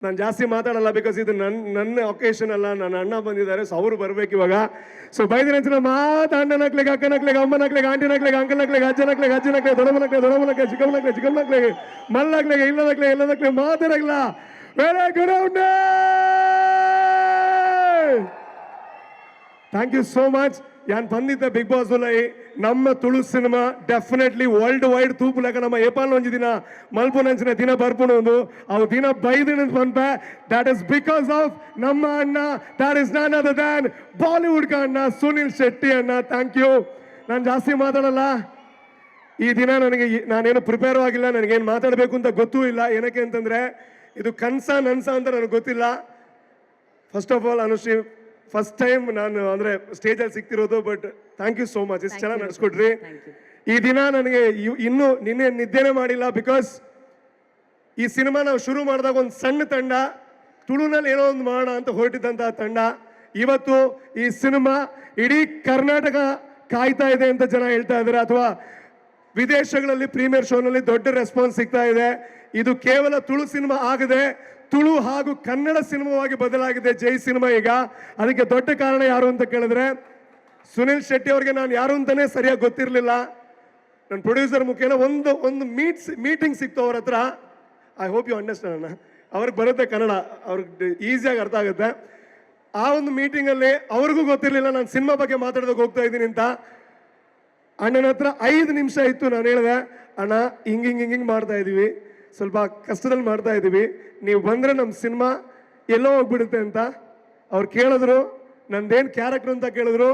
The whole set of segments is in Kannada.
ನಾನು ಜಾಸ್ತಿ ಮಾತಾಡಲ್ಲ ಬಿಕಾಸ್ ಇದು ನನ್ನ ಒಕೇಶನ್ ಅಲ್ಲ. ನನ್ನ ಅಣ್ಣ ಬಂದಿದ್ದಾರೆ, ಸೊ ಅವರು ಬರ್ಬೇಕು ಇವಾಗ. ಸೊ ಬೈದಿನ ಮಾತು ಅಣ್ಣನಕ್ಲೆಗೆ, ಅಕ್ಕನಕ್ಲೆಗೆ, ಅಮ್ಮನಕ್ಲೆಗೆ, ಆಂಟಿನಕ್ಲೆಗೆ, ಅಂಕಲ್ನಕ್ಲೆಗೆ, ಅಜ್ಜನಕ್ಲೆಗೆ, ಅಜ್ಜನಕ್ಲೆಗೆ, ದೊಡ್ಡಮ್ಮನಕ್ಲೆಗೆ, ಚಿಕ್ಕಮ್ಮನಕ್ಲೆಗೆ, ಚಿಕ್ಕಮ್ಮನಕ್ಲೆಗೆ, ಮಲ್ಲಕ್ಲೆಗೆ, ಇಲ್ಲದಕ್ಲೆಗೆ, ಎಲ್ಲದಕ್ಲೆಗೆ ಮಾತಾಡಲ್ಲ. Very good. Thank you so much. ಯಾನ್ ಬಂದಿದ್ದ ಬಿಗ್ ಬಾಸ್ ನಮ್ಮ Tulu cinema definitely world wide ತೂಪುಲಕ ನಮ್ಮ ಏಪಾಲ್ ಒಂಜಿ ದಿನ ಮಲ್ಪುನಂಚಿನ ದಿನ ಬರ್ಪುಣ ಒಂದು ಅವು ದಿನ ಬೈದಿನ ಬಂಪೆ. ದಟ್ ಇಸ್ ಬಿಕಾಸ್ ಆಫ್ ನಮ್ಮ ಅಣ್ಣ, that is none other than Bollywood ಅಣ್ಣ ಸುನಿಲ್ ಶೆಟ್ಟಿ ಅಣ್ಣ. Thank you. ನಾನು ಜಾಸ್ತಿ ಮಾತಾಡಲ್ಲ ಈ ದಿನ. ನಾನೇನು ಪ್ರಿಪೇರ್ ಆಗಿಲ್ಲ, ನನಗೇನು ಮಾತಾಡಬೇಕು ಅಂತ ಗೊತ್ತೂ ಇಲ್ಲ. ಏನಕ್ಕೆ ಅಂತಂದ್ರೆ ಇದು ಕನ್ಸ ನನ್ಸ ಅಂತ ನನಗೆ ಗೊತ್ತಿಲ್ಲ. First of all Anushree, first time ನಾನು ಅಂದರೆ ಸ್ಟೇಜಲ್ಲಿ ಸಿಗ್ತಿರೋದು. But thank you so much, ಇಷ್ಟು ಚೆನ್ನಾಗಿ ನಡೆಸ್ಕೊಟ್ರಿ. ಈ ದಿನ ನನಗೆ ಇನ್ನೂ ನಿದ್ದೆನೇ ಮಾಡಿಲ್ಲ. ಬಿಕಾಸ್ ಈ ಸಿನಿಮಾ ನಾವು ಶುರು ಮಾಡಿದಾಗ ಒಂದು ಸಣ್ಣ ತಂಡ, ತುಳುನಲ್ಲಿ ಏನೋ ಒಂದು ಮಾಡೋಣ ಅಂತ ಹೊರಟಿದ್ದಂಥ ತಂಡ, ಇವತ್ತು ಈ ಸಿನಿಮಾ ಇಡೀ ಕರ್ನಾಟಕ ಕಾಯ್ತಾ ಇದೆ ಅಂತ ಜನ ಹೇಳ್ತಾ ಇದ್ದಾರೆ. ಅಥವಾ ವಿದೇಶಗಳಲ್ಲಿ ಪ್ರೀಮಿಯರ್ ಶೋನಲ್ಲಿ ದೊಡ್ಡ ರೆಸ್ಪಾನ್ಸ್ ಸಿಗ್ತಾ ಇದೆ. ಇದು ಕೇವಲ ತುಳು ಸಿನಿಮಾ ಆಗದೆ ತುಳು ಹಾಗೂ ಕನ್ನಡ ಸಿನಿಮಾವಾಗಿ ಬದಲಾಗಿದೆ ಜೈ ಸಿನಿಮಾ ಈಗ. ಅದಕ್ಕೆ ದೊಡ್ಡ ಕಾರಣ ಯಾರು ಅಂತ ಕೇಳಿದ್ರೆ ಸುನಿಲ್ ಶೆಟ್ಟಿ ಅವ್ರಿಗೆ ನಾನು ಯಾರು ಅಂತಾನೆ ಸರಿಯಾಗಿ ಗೊತ್ತಿರಲಿಲ್ಲ. ನನ್ನ ಪ್ರೊಡ್ಯೂಸರ್ ಮುಖೇನ ಒಂದು ಮೀಟಿಂಗ್ ಸಿಕ್ತು ಅವ್ರ ಹತ್ರ. ಐ ಹೋಪ್ ಯು ಅಂಡರ್ಸ್ಟ್ಯಾಂಡ್ ಅಣ್ಣ, ಅವ್ರಿಗೆ ಬರುತ್ತೆ ಕನ್ನಡ, ಅವ್ರಿಗೆ ಈಸಿಯಾಗಿ ಅರ್ಥ ಆಗುತ್ತೆ. ಆ ಒಂದು ಮೀಟಿಂಗಲ್ಲಿ ಅವ್ರಿಗೂ ಗೊತ್ತಿರಲಿಲ್ಲ ನಾನು ಸಿನಿಮಾ ಬಗ್ಗೆ ಮಾತಾಡೋದಕ್ಕೆ ಹೋಗ್ತಾ ಇದ್ದೀನಿ ಅಂತ. ಅಣ್ಣನ ಹತ್ರ 5 ನಿಮಿಷ ಇತ್ತು. ನಾನು ಹೇಳಿದೆ, ಅಣ್ಣ ಹಿಂಗಿಂಗ್ ಮಾಡ್ತಾ ಇದ್ದೀವಿ, ಸ್ವಲ್ಪ ಕಷ್ಟದಲ್ಲಿ ಮಾಡ್ತಾ ಇದ್ದೀವಿ, ನೀವು ಬಂದರೆ ನಮ್ಮ ಸಿನಿಮಾ ಎಲ್ಲೋ ಹೋಗ್ಬಿಡುತ್ತೆ ಅಂತ. ಅವ್ರು ಕೇಳಿದ್ರು, ನಂದೇನು ಕ್ಯಾರೆಕ್ಟರ್ ಅಂತ ಕೇಳಿದ್ರು.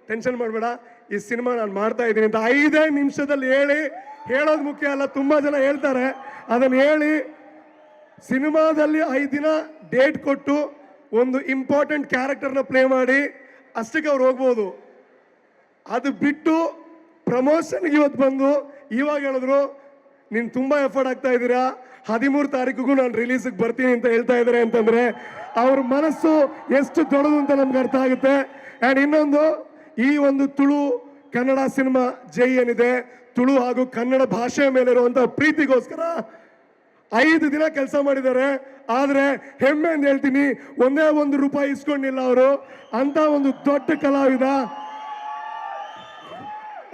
ಟೆನ್ಷನ್ ಮಾಡಬೇಡ, ಈ ಸಿನಿಮಾ ನಾನು ಮಾಡ್ತಾ ಇದ್ದೀನಿ ಅಂತ 5 ನಿಮಿಷದಲ್ಲಿ ಹೇಳೋದು ಮುಖ್ಯ ಅಲ್ಲ, ತುಂಬ ಜನ ಹೇಳ್ತಾರೆ. ಅದನ್ನು ಹೇಳಿ ಸಿನಿಮಾದಲ್ಲಿ 5 ದಿನ ಡೇಟ್ ಕೊಟ್ಟು ಒಂದು ಇಂಪಾರ್ಟೆಂಟ್ ಕ್ಯಾರೆಕ್ಟರ್ನ ಪ್ಲೇ ಮಾಡಿ ಅಷ್ಟಕ್ಕೆ ಅವ್ರು ಹೋಗ್ಬೋದು. ಅದು ಬಿಟ್ಟು ಪ್ರಮೋಷನ್ಗೆ ಇವತ್ತು ಬಂದು ಇವಾಗ ಹೇಳಿದ್ರು ನೀನು ತುಂಬ ಎಫರ್ಟ್ ಆಗ್ತಾ ಇದ್ದೀರಾ, 13 ತಾರೀಕಿಗೂ ನಾನು ರಿಲೀಸಿಗೆ ಬರ್ತೀನಿ ಅಂತ ಹೇಳ್ತಾ ಇದ್ದಾರೆ ಅಂತಂದ್ರೆ ಅವ್ರ ಮನಸ್ಸು ಎಷ್ಟು ದೊಡ್ಡದು ಅಂತ ನಮ್ಗೆ ಅರ್ಥ ಆಗುತ್ತೆ. ಆ್ಯಂಡ್ ಇನ್ನೊಂದು, ಈ ಒಂದು ತುಳು ಕನ್ನಡ ಸಿನಿಮಾ ಜೈ ಏನಿದೆ, ತುಳು ಹಾಗೂ ಕನ್ನಡ ಭಾಷೆಯ ಮೇಲೆ ಇರುವಂಥ ಪ್ರೀತಿಗೋಸ್ಕರ 5 ದಿನ ಕೆಲಸ ಮಾಡಿದ್ದಾರೆ. ಆದರೆ ಹೆಮ್ಮೆ ಅಂತ ಹೇಳ್ತೀನಿ, ಒಂದೇ ₹1 ಇಸ್ಕೊಂಡಿಲ್ಲ ಅವರು. ಅಂತ ಒಂದು ದೊಡ್ಡ ಕಲಾವಿದ.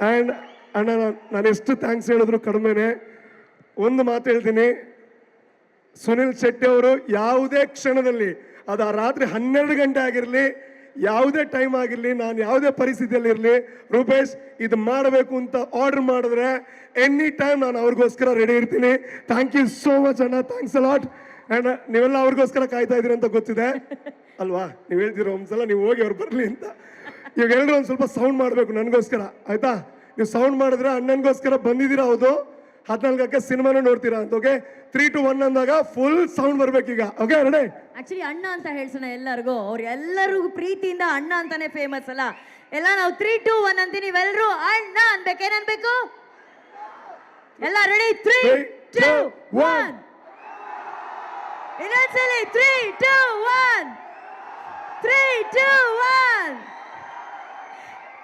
ಆ್ಯಂಡ್ ಅಣ್ಣ, ನಾನು ಎಷ್ಟು ಥ್ಯಾಂಕ್ಸ್ ಹೇಳಿದ್ರು ಕಡಿಮೆನೆ. ಒಂದು ಮಾತು ಹೇಳ್ತೀನಿ, ಸುನಿಲ್ ಶೆಟ್ಟಿ ಅವರು ಯಾವುದೇ ಕ್ಷಣದಲ್ಲಿ, ಅದು ಆ ರಾತ್ರಿ 12 ಗಂಟೆ ಆಗಿರಲಿ, ಯಾವುದೇ ಟೈಮ್ ಆಗಿರಲಿ, ನಾನು ಯಾವುದೇ ಪರಿಸ್ಥಿತಿಯಲ್ಲಿ ಇರಲಿ, ರೂಪೇಶ್ ಇದು ಮಾಡಬೇಕು ಅಂತ ಆರ್ಡರ್ ಮಾಡಿದ್ರೆ ಎನಿ ಟೈಮ್ ನಾನು ಅವ್ರಿಗೋಸ್ಕರ ರೆಡಿ ಇರ್ತೀನಿ. ಥ್ಯಾಂಕ್ ಯು ಸೋ ಮಚ್ ಅಣ್ಣ, ಥ್ಯಾಂಕ್ಸ್ ಅಲಾಟ್. ಆ್ಯಂಡ್ ನೀವೆಲ್ಲ ಅವ್ರಿಗೋಸ್ಕರ ಕಾಯ್ತಾ ಇದ್ದೀರಿ ಅಂತ ಗೊತ್ತಿದೆ ಅಲ್ವಾ? ನೀವು ಹೇಳ್ತೀರೋ ಒಂದ್ಸಲ ನೀವು ಹೋಗಿ ಅವ್ರು ಬರಲಿ ಅಂತ. ಇವಾಗ ಎಲ್ಲರೂ ಒಂದು ಸ್ವಲ್ಪ ಸೌಂಡ್ ಮಾಡಬೇಕು ನನಗೋಸ್ಕರ, ಆಯ್ತಾ? ನೀವು ಸೌಂಡ್ ಮಾಡಿದ್ರೆ ಅಣ್ಣನಿಗೋಸ್ಕರ ಬಂದಿದ್ದೀರಾ, ಹೌದು. 14ಕ್ಕೆ ಸಿನಿಮಾನ ನೋಡ್ತೀರಾ ಅಂತ. ಓಕೆ, 3, 2, 1 ಅಂದಾಗ ಫುಲ್ ಸೌಂಡ್ ಬರ್ಬೇಕೀಗ. Okay ready? ಆಕ್ಚುಲಿ ಅಣ್ಣ ಅಂತ ಹೇಳ್ಸೋಣ ಎಲ್ಲರಿಗೂ. ಎಲ್ಲರಿಗೂ ಪ್ರೀತಿಯಿಂದ ಅಣ್ಣ ಅಂತಾನೆ ಫೇಮಸ್ ಅಲ್ಲ. ಎಲ್ಲ ನಾವು 3, 2, 1 ಅಂತೀವಿ, ನೀವೆಲ್ಲರೂ ಅಣ್ಣ ಅನ್ಬೇಕು. ಏನನ್ಬೇಕು? ಎಲ್ಲ ರೆಡಿ? 3, 2, 1. ಇನ್ನೊಂದ್ಸಲಿ 3, 2, 1. 3, 2, 1.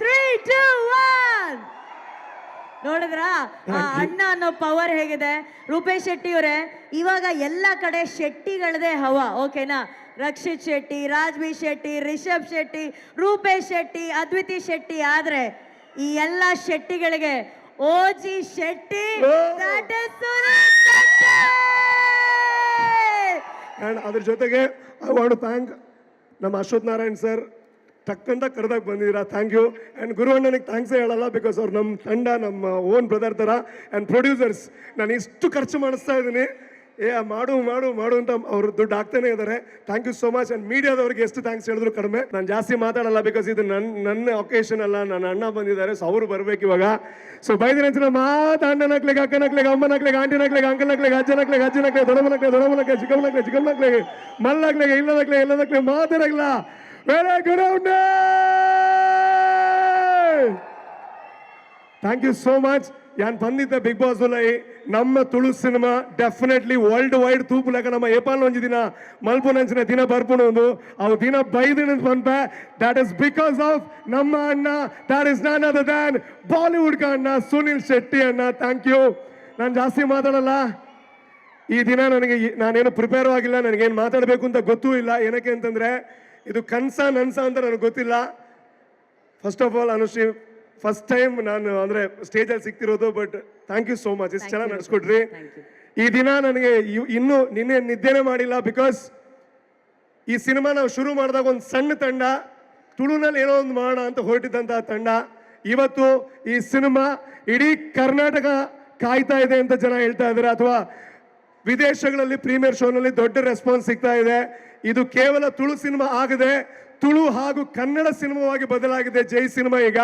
3, 2, 1. ನೋಡಿದ್ರಾ ಅಣ್ಣ ಅನ್ನೋ ಪವರ್ ಹೇಗಿದೆ? ರೂಪೇಶ್ ಶೆಟ್ಟಿ ಅವರೇ, ಇವಾಗ ಎಲ್ಲ ಕಡೆ ಶೆಟ್ಟಿಗಳದೇ ಹವಾ, ಓಕೆನಾ? ರಕ್ಷಿತ್ ಶೆಟ್ಟಿ, ರಾಜ್ಬೀರ್ ಶೆಟ್ಟಿ, ರಿಷಬ್ ಶೆಟ್ಟಿ, ರೂಪೇಶ್ ಶೆಟ್ಟಿ, ಅದ್ವಿತಿ ಶೆಟ್ಟಿ. ಆದ್ರೆ ಈ ಎಲ್ಲ ಶೆಟ್ಟಿಗಳಿಗೆ ಓಜಿ ಶೆಟ್ಟಿ, ಅದ್ರ ಜೊತೆಗೆ ಐ ವಾಂಟ್ ಟು ಥ್ಯಾಂಕ್ ನಮ್ಮ ಅಶ್ವಥ್ ನಾರಾಯಣ್ ಸರ್. ಟಕ್ಕಂತ ಕರೆದಾಗ ಬಂದಿದ್ದೀರಾ, ಥ್ಯಾಂಕ್ ಯು. ಆ್ಯಂಡ್ ಗುರು ಅಣ್ಣನಿಗೆ ಥ್ಯಾಂಕ್ಸೇ ಹೇಳಲ್ಲ, ಬಿಕಾಸ್ ಅವ್ರು ನಮ್ಮ ತಂಡ, ನಮ್ಮ ಓನ್ ಬ್ರದರ್ ಥರ. ಆ್ಯಂಡ್ ಪ್ರೊಡ್ಯೂಸರ್ಸ್, ನಾನು ಇಷ್ಟು ಖರ್ಚು ಮಾಡಿಸ್ತಾ ಇದ್ದೀನಿ, ಮಾಡು ಮಾಡು ಮಾಡು ಅಂತ ಅವರು ದುಡ್ಡು ಹಾಕ್ತಾನೆ ಇದ್ದಾರೆ. Thank you so much. And ಮೀಡಿಯಾದವ್ರಿಗೆ ಎಷ್ಟು ಥ್ಯಾಂಕ್ಸ್ ಹೇಳಿದ್ರು ಕಡಿಮೆ. ನಾನು ಜಾಸ್ತಿ ಮಾತಾಡಲ್ಲ, ಬಿಕಾಸ್ ಇದು ನನ್ನ ಒಕೇಶನ್ ಅಲ್ಲ. ನನ್ನ ಅಣ್ಣ ಬಂದಿದ್ದಾರೆ, ಸೊ ಅವರು ಬರ್ಬೇಕು ಇವಾಗ. ಸೊ ಬೈದಿನ ಮಾತು ಅಣ್ಣನಕ್ಲೆಗೆ, ಅಕ್ಕನಕ್ಲೆಗೆ, ಅಮ್ಮನಕ್ಲೆಗೆ, ಆಂಟಿನಕ್ಲೆಗೆ, ಅಂಕಲ್ನಕ್ಲೆಗೆ, ಅಜ್ಜನಕ್ಲೆಗೆ, ಅಜ್ಜನಕ್ಲೆಗೆ, ದೊಡ್ಡಮ್ಮನಕ್ಲೆಗೆ, ಚಿಕ್ಕಮ್ಮನಕ್ಲೆಗೆ, ಚಿಕ್ಕಮ್ಮನಕ್ಲೆಗೆ, ಮಲ್ಲಕ್ಲೆಗೆ, ಇಲ್ಲದಕ್ಲೆಗೆ ಮಾತಾಡಲ್ಲ. Very good. Thank you so much. ಯಾನ್ ಬಂದಿದ್ದ ಬಿಗ್ ಬಾಸ್ ನಮ್ಮ Tulu cinema definitely world wide ತೂಪುಲಕ ನಮ್ಮ ಏಪಾಲ್ ಒಂಜಿ ದಿನ ಮಲ್ಪುನಂಚಿನ ದಿನ ಬರ್ಪುಣ ಒಂದು ಅವು ದಿನ ಬೈದಿನ ಬಂಪೆ. ದಟ್ ಇಸ್ ಬಿಕಾಸ್ ಆಫ್ ನಮ್ಮ ಅಣ್ಣ, that is none other than Bollywood ಅಣ್ಣ ಸುನಿಲ್ ಶೆಟ್ಟಿ ಅಣ್ಣ. Thank you. ನಾನು ಜಾಸ್ತಿ ಮಾತಾಡಲ್ಲ ಈ ದಿನ ನನಗೆ ನಾನೇನು ಪ್ರಿಪೇರ್ ಆಗಿಲ್ಲ, ನನಗೇನು ಮಾತಾಡಬೇಕು ಅಂತ ಗೊತ್ತೂ ಇಲ್ಲ. ಏನಕ್ಕೆ ಅಂತಂದ್ರೆ ಇದು ಕನ್ಸ ನನ್ಸ ಅಂತ ನನಗೆ ಗೊತ್ತಿಲ್ಲ. First of all Anushree, first time ನಾನು ಅಂದ್ರೆ ಸ್ಟೇಜಲ್ಲಿ ಸಿಗ್ತಿರೋದು, but thank you so much. ಇಷ್ಟು ಚೆನ್ನಾಗಿ ನಡೆಸ್ಕೊಟ್ರಿ. ಈ ದಿನ ನನಗೆ ಇನ್ನೂ ನಿನ್ನೆ ನಿದ್ದೆನೇ ಮಾಡಿಲ್ಲ. ಬಿಕಾಸ್ ಈ ಸಿನಿಮಾ ನಾವು ಶುರು ಮಾಡಿದಾಗ ಒಂದು ಸಣ್ಣ ತಂಡ, ತುಳುನಲ್ಲಿ ಏನೋ ಒಂದು ಮಾಡೋಣ ಅಂತ ಹೊರಟಿದ್ದಂತಹ ತಂಡ, ಇವತ್ತು ಈ ಸಿನಿಮಾ ಇಡೀ ಕರ್ನಾಟಕ ಕಾಯ್ತಾ ಇದೆ ಅಂತ ಜನ ಹೇಳ್ತಾ ಇದ್ದಾರೆ, ಅಥವಾ ವಿದೇಶಗಳಲ್ಲಿ ಪ್ರೀಮಿಯರ್ ಶೋನಲ್ಲಿ ದೊಡ್ಡ ರೆಸ್ಪಾನ್ಸ್ ಸಿಗ್ತಾ ಇದೆ. ಇದು ಕೇವಲ ತುಳು ಸಿನಿಮಾ ಆಗದೆ ತುಳು ಹಾಗೂ ಕನ್ನಡ ಸಿನಿಮಾವಾಗಿ ಬದಲಾಗಿದೆ ಜೈ ಸಿನಿಮಾ ಈಗ.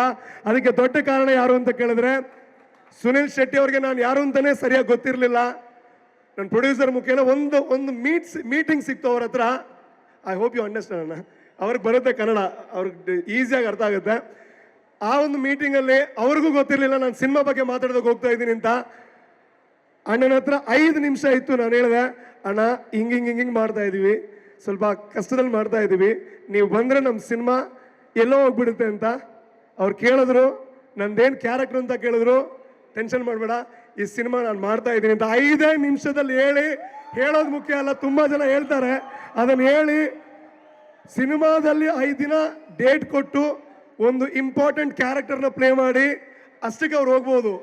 ಅದಕ್ಕೆ ದೊಡ್ಡ ಕಾರಣ ಯಾರು ಅಂತ ಕೇಳಿದ್ರೆ ಸುನಿಲ್ ಶೆಟ್ಟಿ ಅವ್ರಿಗೆ ನಾನು ಯಾರು ಅಂತಾನೆ ಸರಿಯಾಗಿ ಗೊತ್ತಿರಲಿಲ್ಲ. ನನ್ನ ಪ್ರೊಡ್ಯೂಸರ್ ಮುಖೇನ ಒಂದು ಮೀಟಿಂಗ್ ಸಿಕ್ತು ಅವ್ರ ಹತ್ರ. ಐ ಹೋಪ್ ಯು ಅಂಡರ್ಸ್ಟ್ಯಾಂಡ್ ಅಣ್ಣ, ಅವ್ರಿಗೆ ಬರುತ್ತೆ ಕನ್ನಡ, ಅವ್ರಿಗೆ ಈಸಿಯಾಗಿ ಅರ್ಥ ಆಗುತ್ತೆ. ಆ ಒಂದು ಮೀಟಿಂಗಲ್ಲಿ ಅವ್ರಿಗೂ ಗೊತ್ತಿರಲಿಲ್ಲ ನಾನು ಸಿನಿಮಾ ಬಗ್ಗೆ ಮಾತಾಡೋದಕ್ಕೆ ಹೋಗ್ತಾ ಇದ್ದೀನಿ ಅಂತ. ಅಣ್ಣನ ಹತ್ರ 5 ನಿಮಿಷ ಇತ್ತು. ನಾನು ಹೇಳಿದೆ, ಅಣ್ಣ ಹಿಂಗೆ ಮಾಡ್ತಾ ಇದ್ದೀವಿ, ಸ್ವಲ್ಪ ಕಷ್ಟದಲ್ಲಿ ಮಾಡ್ತಾ ಇದ್ದೀವಿ, ನೀವು ಬಂದರೆ ನಮ್ಮ ಸಿನಿಮಾ ಎಲ್ಲೋ ಹೋಗ್ಬಿಡುತ್ತೆ ಅಂತ. ಅವ್ರು ಕೇಳಿದ್ರು, ನಂದೇನು ಕ್ಯಾರೆಕ್ಟರ್ ಅಂತ ಕೇಳಿದ್ರು. ಟೆನ್ಷನ್ ಮಾಡಬೇಡ, ಈ ಸಿನಿಮಾ ನಾನು ಮಾಡ್ತಾ ಇದ್ದೀನಿ ಅಂತ 5 ನಿಮಿಷದಲ್ಲಿ ಹೇಳೋದು ಮುಖ್ಯ ಅಲ್ಲ, ತುಂಬ ಜನ ಹೇಳ್ತಾರೆ. ಅದನ್ನು ಹೇಳಿ ಸಿನಿಮಾದಲ್ಲಿ 5 ದಿನ ಡೇಟ್ ಕೊಟ್ಟು ಒಂದು ಇಂಪಾರ್ಟೆಂಟ್ ಕ್ಯಾರೆಕ್ಟರ್ನ ಪ್ಲೇ ಮಾಡಿ ಅಷ್ಟಕ್ಕೆ ಅವ್ರು ಹೋಗ್ಬೋದು.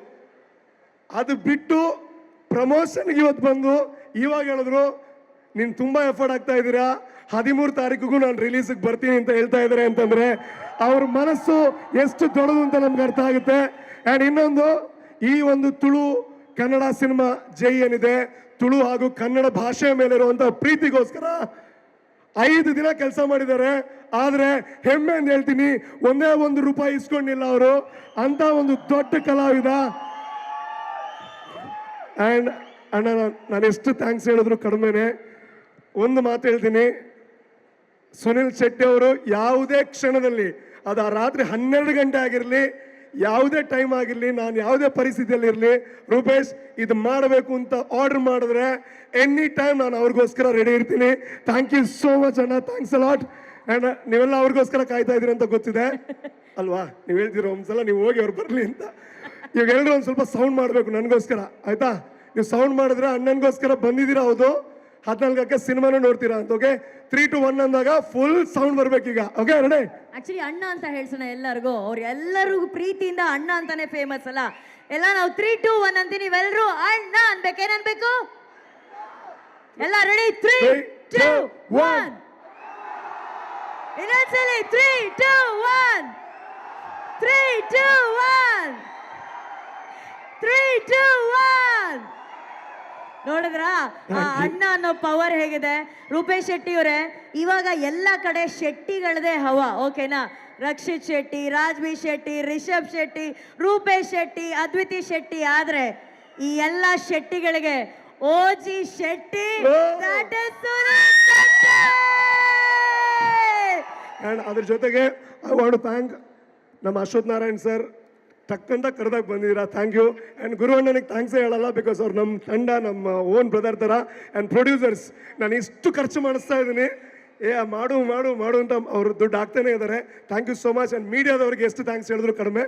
ಅದು ಬಿಟ್ಟು ಪ್ರಮೋಷನ್ಗೆ ಇವತ್ತು ಬಂದು ಇವಾಗ ಹೇಳಿದ್ರು ನೀನು ತುಂಬ ಎಫರ್ಟ್ ಆಗ್ತಾ ಇದ್ದೀರಾ, 13 ತಾರೀಕಿಗೂ ನಾನು ರಿಲೀಸಿಗೆ ಬರ್ತೀನಿ ಅಂತ ಹೇಳ್ತಾ ಇದ್ದಾರೆ ಅಂತಂದ್ರೆ ಅವ್ರ ಮನಸ್ಸು ಎಷ್ಟು ದೊಡ್ಡದು ಅಂತ ನಮ್ಗೆ ಅರ್ಥ ಆಗುತ್ತೆ. ಆ್ಯಂಡ್ ಇನ್ನೊಂದು, ಈ ಒಂದು ತುಳು ಕನ್ನಡ ಸಿನಿಮಾ ಜೈ ಏನಿದೆ, ತುಳು ಹಾಗೂ ಕನ್ನಡ ಭಾಷೆಯ ಮೇಲೆ ಇರುವಂಥ ಪ್ರೀತಿಗೋಸ್ಕರ 5 ದಿನ ಕೆಲಸ ಮಾಡಿದ್ದಾರೆ. ಆದರೆ ಹೆಮ್ಮೆ ಅಂತ ಹೇಳ್ತೀನಿ, ಒಂದೇ ₹1 ಇಸ್ಕೊಂಡಿಲ್ಲ ಅವರು. ಅಂತ ಒಂದು ದೊಡ್ಡ ಕಲಾವಿದ. ಆ್ಯಂಡ್ ಅಣ್ಣ, ನಾನು ಎಷ್ಟು ಥ್ಯಾಂಕ್ಸ್ ಹೇಳಿದ್ರು ಕಡಿಮೆನೆ. ಒಂದು ಮಾತು ಹೇಳ್ತೀನಿ, ಸುನಿಲ್ ಶೆಟ್ಟಿ ಅವರು ಯಾವುದೇ ಕ್ಷಣದಲ್ಲಿ, ಅದು ಆ ರಾತ್ರಿ 12 ಗಂಟೆ ಆಗಿರಲಿ, ಯಾವುದೇ ಟೈಮ್ ಆಗಿರಲಿ, ನಾನು ಯಾವುದೇ ಪರಿಸ್ಥಿತಿಯಲ್ಲಿ ಇರಲಿ, ರೂಪೇಶ್ ಇದು ಮಾಡಬೇಕು ಅಂತ ಆರ್ಡರ್ ಮಾಡಿದ್ರೆ ಎನಿ ಟೈಮ್ ನಾನು ಅವ್ರಿಗೋಸ್ಕರ ರೆಡಿ ಇರ್ತೀನಿ. ಥ್ಯಾಂಕ್ ಯು ಸೋ ಮಚ್ ಅಣ್ಣ, ಥ್ಯಾಂಕ್ಸ್ ಅಲಾಟ್. ಆ್ಯಂಡ್ ನೀವೆಲ್ಲ ಅವ್ರಿಗೋಸ್ಕರ ಕಾಯ್ತಾ ಇದ್ದೀರಿ ಅಂತ ಗೊತ್ತಿದೆ ಅಲ್ವಾ? ನೀವು ಹೇಳ್ತೀರೋ ಒಂದ್ಸಲ ನೀವು ಹೋಗಿ ಅವ್ರು ಬರಲಿ ಅಂತ. ಇವಾಗ ಎಲ್ಲರೂ ಒಂದು ಸ್ವಲ್ಪ ಸೌಂಡ್ ಮಾಡಬೇಕು ನನಗೋಸ್ಕರ, ಆಯ್ತಾ? ನೀವು ಸೌಂಡ್ ಮಾಡಿದ್ರೆ ಅಣ್ಣನಿಗೋಸ್ಕರ ಬಂದಿದ್ದೀರಾ, ಹೌದು. 14ಕ್ಕೆ ಸಿನಿಮಾನು ನೋಡ್ತೀರಾ ಅಂತ. ಓಕೆ, 3, 2, 1 ಅಂದಾಗ ಫುಲ್ ಸೌಂಡ್ ಬರ್ಬೇಕೀಗ. Okay ready? ಆಕ್ಚುಲಿ ಅಣ್ಣ ಅಂತ ಹೇಳ್ಸೋಣ ಎಲ್ಲರಿಗೂ, ಅವ್ರು ಎಲ್ಲರಿಗೂ ಪ್ರೀತಿಯಿಂದ ಅಣ್ಣ ಅಂತಾನೆ ಫೇಮಸ್ ಅಲ್ಲ. ಎಲ್ಲ ನಾವು 3, 2, 1 ಅಂತೀವಿ, ನೀವೆಲ್ಲರೂ ಅಣ್ಣ ಅನ್ಬೇಕು. ಏನನ್ಬೇಕು? ಎಲ್ಲ ರೆಡಿ? 3, 2, 1. ಇನ್ನೊಂದ್ಸಲಿ 3, 2, 1. 3, 2, 1. 3, 2, 1. ನೋಡಿದ್ರಾ ಅಣ್ಣ ಅನ್ನೋ ಪವರ್ ಹೇಗಿದೆ? ರೂಪೇಶ್ ಶೆಟ್ಟಿ ಅವರೇ, ಇವಾಗ ಎಲ್ಲ ಕಡೆ ಶೆಟ್ಟಿಗಳದೇ ಹವಾ, ಓಕೆನಾ? ರಕ್ಷಿತ್ ಶೆಟ್ಟಿ, ರಾಜ್ಬಿ ಶೆಟ್ಟಿ, ರಿಷಬ್ ಶೆಟ್ಟಿ, ರೂಪೇಶ್ ಶೆಟ್ಟಿ, ಅದ್ವಿತಿ ಶೆಟ್ಟಿ. ಆದ್ರೆ ಈ ಎಲ್ಲ ಶೆಟ್ಟಿಗಳಿಗೆ OG Shetty, that is Sunil Shetty. And ಅದ್ರ ಜೊತೆಗೆ ಐ ವಾಂಟ್ ಟು ಥ್ಯಾಂಕ್ ನಮ್ಮ ಅಶ್ವಥ್ ನಾರಾಯಣ್ ಸರ್. ಟಕ್ಕಂತ ಕರೆದಾಗ ಬಂದಿದ್ದೀರಾ, ಥ್ಯಾಂಕ್ ಯು. ಆ್ಯಂಡ್ ಗುರು ಅಣ್ಣನಿಗೆ ಥ್ಯಾಂಕ್ಸೇ ಹೇಳಲ್ಲ, ಬಿಕಾಸ್ ಅವ್ರು ನಮ್ಮ ತಂಡ, ನಮ್ಮ ಓನ್ ಬ್ರದರ್ ಥರ. ಆ್ಯಂಡ್ ಪ್ರೊಡ್ಯೂಸರ್ಸ್, ನಾನು ಇಷ್ಟು ಖರ್ಚು ಮಾಡಿಸ್ತಾ ಇದ್ದೀನಿ, ಮಾಡು ಮಾಡು ಮಾಡು ಅಂತ ಅವರು ದುಡ್ಡು ಹಾಕ್ತಾನೆ ಇದ್ದಾರೆ. Thank you so much. And ಮೀಡಿಯಾದವ್ರಿಗೆ ಎಷ್ಟು ಥ್ಯಾಂಕ್ಸ್ ಹೇಳಿದ್ರು ಕಡಿಮೆ.